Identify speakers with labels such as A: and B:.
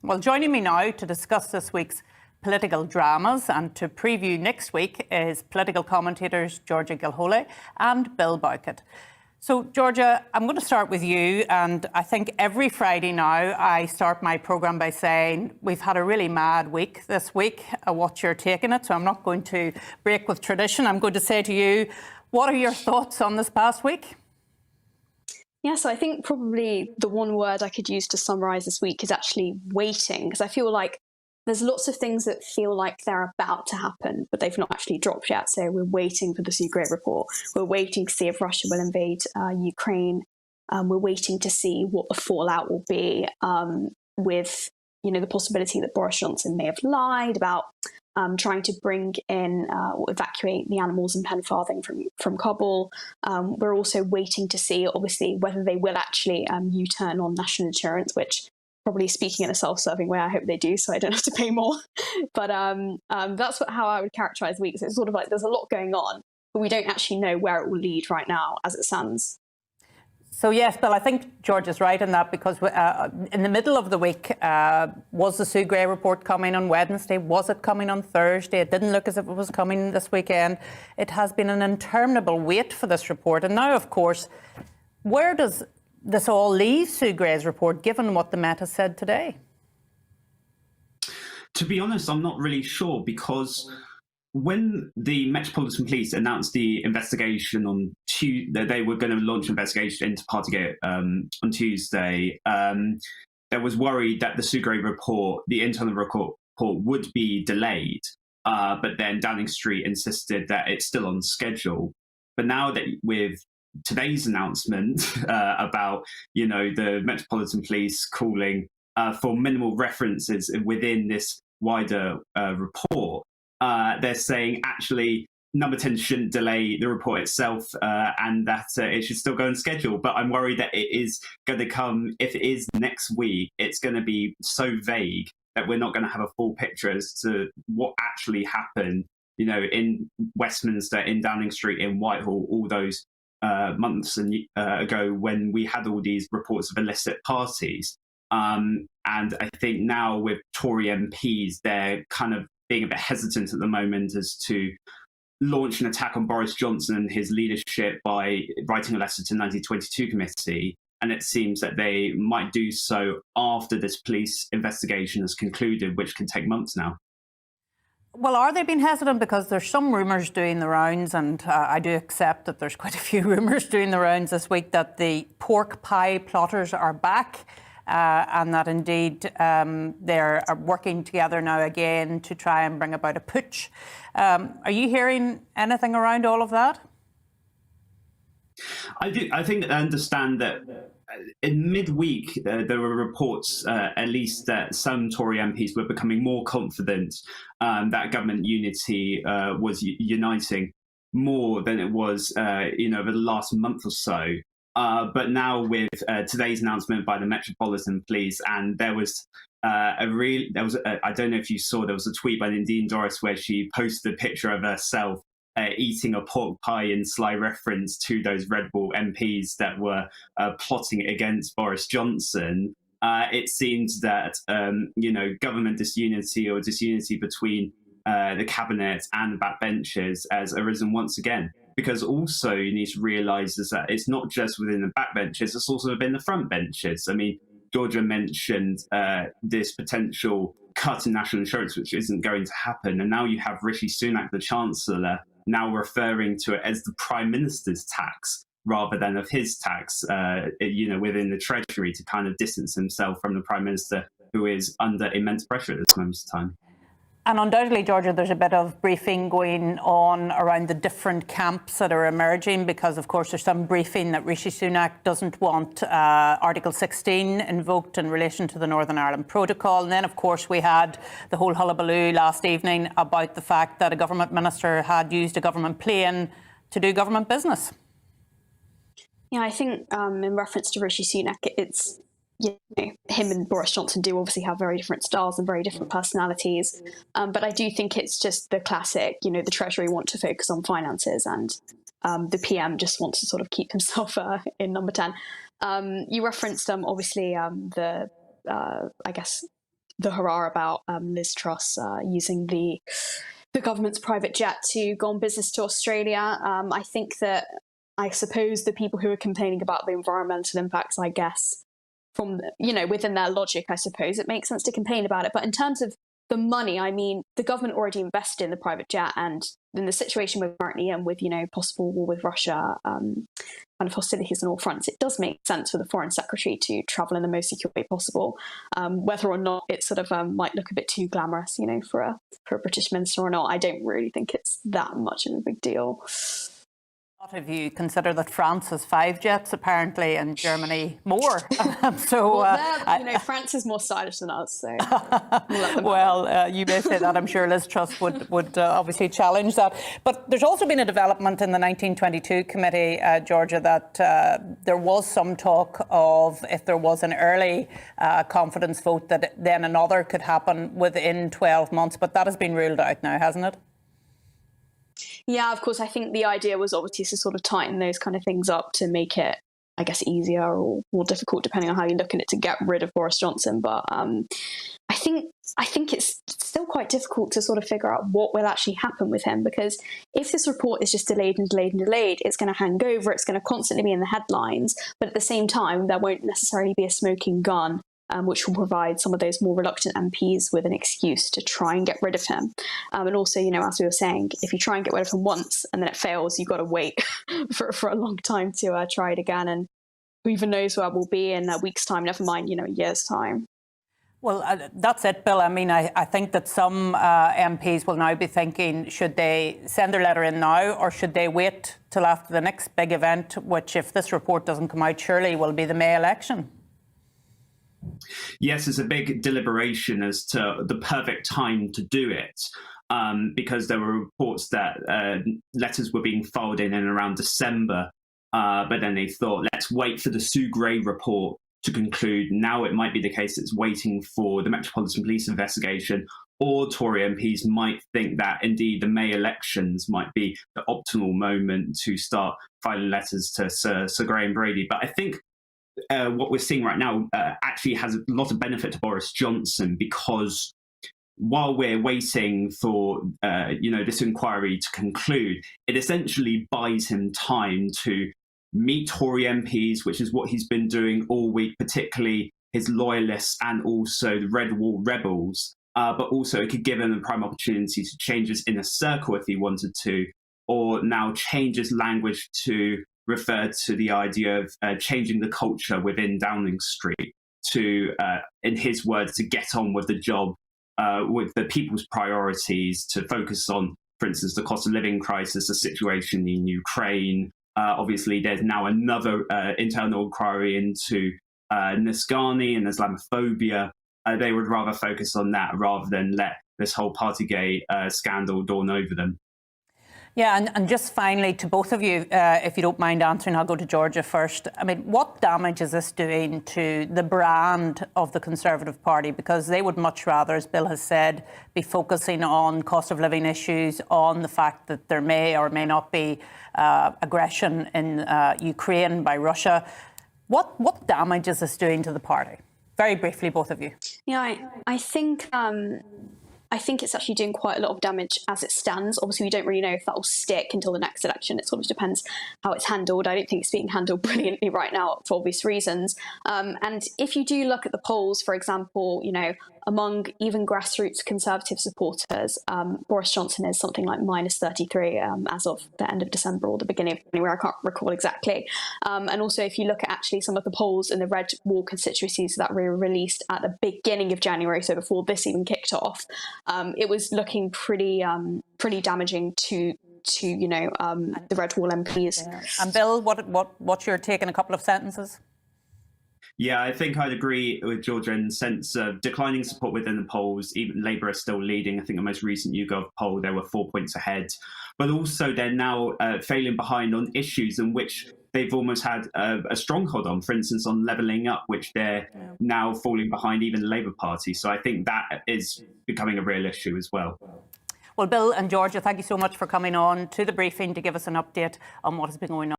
A: Well, joining me now to discuss this week's political dramas and to preview next week is political commentators Georgia Gilholy and Bill Bowkett. So, Georgia, I'm going to start with you, and I think every Friday now I start my programme by saying we've had a really mad week this week, what you're taking it, so I'm not going to break with tradition. I'm going to say to you, what are your thoughts on this past week?
B: Yeah, so I think probably the one word I could use to summarise this week is actually waiting, because I feel like there's lots of things that feel like they're about to happen, but they've not actually dropped yet. So we're waiting for the Sugre report. We're waiting to see if Russia will invade Ukraine. We're waiting to see what the fallout will be with, the possibility that Boris Johnson may have lied about trying to bring in or evacuate the animals in Penfarthing from Kabul. We're also waiting to see, obviously, whether they will actually U-turn on national insurance, which, probably speaking in a self-serving way, I hope they do, so I don't have to pay more. But that's how I would characterise the week. So it's sort of like there's a lot going on, but we don't actually know where it will lead right now as it stands.
A: So yes, Bill, I think George is right in that, because in the middle of the week, was the Sugre report coming on Wednesday? Was it coming on Thursday? It didn't look as if it was coming this weekend. It has been an interminable wait for this report. And now, of course, where does this all leave Sugre's report, given what the Met has said today?
C: To be honest, I'm not really sure, because when the Metropolitan Police announced the investigation on Tuesday, they were going to launch an investigation into Partygate on Tuesday, there was worry that the Sugre report, the internal report, would be delayed. But then Downing Street insisted that it's still on schedule. But now that with today's announcement about, the Metropolitan Police calling for minimal references within this wider report, they're saying actually Number 10 shouldn't delay the report itself and that it should still go on schedule. But I'm worried that it is going to come, if it is next week, it's going to be so vague that we're not going to have a full picture as to what actually happened, in Westminster, in Downing Street, in Whitehall, all those months ago when we had all these reports of illicit parties. And I think now with Tory MPs, they're kind of being a bit hesitant at the moment as to launch an attack on Boris Johnson and his leadership by writing a letter to the 1922 committee. And it seems that they might do so after this police investigation has concluded, which can take months now.
A: Well, are they being hesitant? Because there's some rumours doing the rounds, and I do accept that there's quite a few rumours doing the rounds this week, that the pork pie plotters are back and that indeed they're working together now again to try and bring about a putsch. Are you hearing anything around all of that?
C: I do. I think I understand that in midweek there were reports, at least, that some Tory MPs were becoming more confident that government unity was uniting more than it was, over the last month or so. But now with today's announcement by the Metropolitan Police, and I don't know if you saw, there was a tweet by Nadine Dorris where she posted a picture of herself eating a pork pie in sly reference to those Red Bull MPs that were plotting against Boris Johnson. It seems that, government disunity or disunity between the cabinet and the backbenchers has arisen once again. Because also you need to realise is that it's not just within the backbenchers, it's also within the front benches. I mean, Georgia mentioned this potential cut in national insurance, which isn't going to happen. And now you have Rishi Sunak, the Chancellor, now referring to it as the Prime Minister's tax rather than of his tax, within the Treasury, to kind of distance himself from the Prime Minister, who is under immense pressure at this moment of time.
A: And undoubtedly, Georgia, there's a bit of briefing going on around the different camps that are emerging, because, of course, there's some briefing that Rishi Sunak doesn't want Article 16 invoked in relation to the Northern Ireland Protocol. And then, of course, we had the whole hullabaloo last evening about the fact that a government minister had used a government plane to do government business.
B: Yeah, I think in reference to Rishi Sunak, it's him and Boris Johnson do obviously have very different styles and very different personalities. But I do think it's just the classic, the Treasury want to focus on finances and the PM just wants to sort of keep himself in number 10. You referenced obviously the, the hurrah about Liz Truss using the government's private jet to go on business to Australia. I suppose the people who are complaining about the environmental impacts, I guess, from, within their logic, I suppose it makes sense to complain about it. But in terms of the money, I mean, the government already invested in the private jet, and in the situation we're currently in with, possible war with Russia, kind of hostilities on all fronts, it does make sense for the Foreign Secretary to travel in the most secure way possible, whether or not it sort of might look a bit too glamorous, for a British minister or not. I don't really think it's that much of a big deal.
A: If you consider that France has 5 jets apparently and Germany more,
B: France is more stylish than us, so
A: you may say that. I'm sure Liz Truss would obviously challenge that. But there's also been a development in the 1922 committee, Georgia, that there was some talk of, if there was an early confidence vote, that then another could happen within 12 months. But that has been ruled out now, hasn't it?
B: Yeah, of course. I think the idea was obviously to sort of tighten those kind of things up to make it, I guess, easier or more difficult, depending on how you look at it, to get rid of Boris Johnson. But I think it's still quite difficult to sort of figure out what will actually happen with him, because if this report is just delayed and delayed and delayed, it's going to hang over, it's going to constantly be in the headlines. But at the same time, there won't necessarily be a smoking gun, which will provide some of those more reluctant MPs with an excuse to try and get rid of him. And also, as we were saying, if you try and get rid of him once and then it fails, you've got to wait for a long time to try it again. And who even knows where we'll be in a week's time, never mind, a year's time.
A: Well, that's it, Bill. I mean, I think that some MPs will now be thinking, should they send their letter in now, or should they wait till after the next big event, which, if this report doesn't come out, surely will be the May election?
C: Yes, it's a big deliberation as to the perfect time to do it, because there were reports that letters were being filed in and around December, but then they thought, let's wait for the Sue Gray report to conclude. Now it might be the case it's waiting for the Metropolitan Police investigation, or Tory MPs might think that indeed the May elections might be the optimal moment to start filing letters to Sir Graham Brady. But I think what we're seeing right now actually has a lot of benefit to Boris Johnson, because while we're waiting for this inquiry to conclude, it essentially buys him time to meet Tory MPs, which is what he's been doing all week, particularly his loyalists and also the Red Wall rebels. But also it could give him a prime opportunity to change his inner circle if he wanted to, or now change his language to refer to the idea of changing the culture within Downing Street to, in his words, to get on with the job, with the people's priorities, to focus on, for instance, the cost of living crisis, the situation in Ukraine. Obviously, there's now another internal inquiry into Nisgani and Islamophobia. They would rather focus on that rather than let this whole Partygate scandal dawn over them.
A: Yeah, and just finally to both of you, if you don't mind answering, I'll go to Georgia first. I mean, what damage is this doing to the brand of the Conservative Party? Because they would much rather, as Bill has said, be focusing on cost of living issues, on the fact that there may or may not be aggression in Ukraine by Russia. What damage is this doing to the party? Very briefly, both of you.
B: Yeah, I think it's actually doing quite a lot of damage as it stands. Obviously, we don't really know if that will stick until the next election. It sort of depends how it's handled. I don't think it's being handled brilliantly right now for obvious reasons. And if you do look at the polls, for example, among even grassroots Conservative supporters, Boris Johnson is something like minus 33 as of the end of December or the beginning of January. I can't recall exactly. And also, if you look at actually some of the polls in the Red Wall constituencies that were released at the beginning of January, so before this even kicked off, it was looking pretty damaging to the Red Wall MPs.
A: Yeah. And Bill, what's your take in a couple of sentences?
C: Yeah, I think I'd agree with Georgia in the sense of declining support within the polls. Even Labour is still leading. I think the most recent YouGov poll, they were 4 points ahead. But also they're now failing behind on issues in which they've almost had a stronghold on, for instance, on levelling up, which they're now falling behind even the Labour Party. So I think that is becoming a real issue as well.
A: Well, Bill and Georgia, thank you so much for coming on to the briefing to give us an update on what has been going on.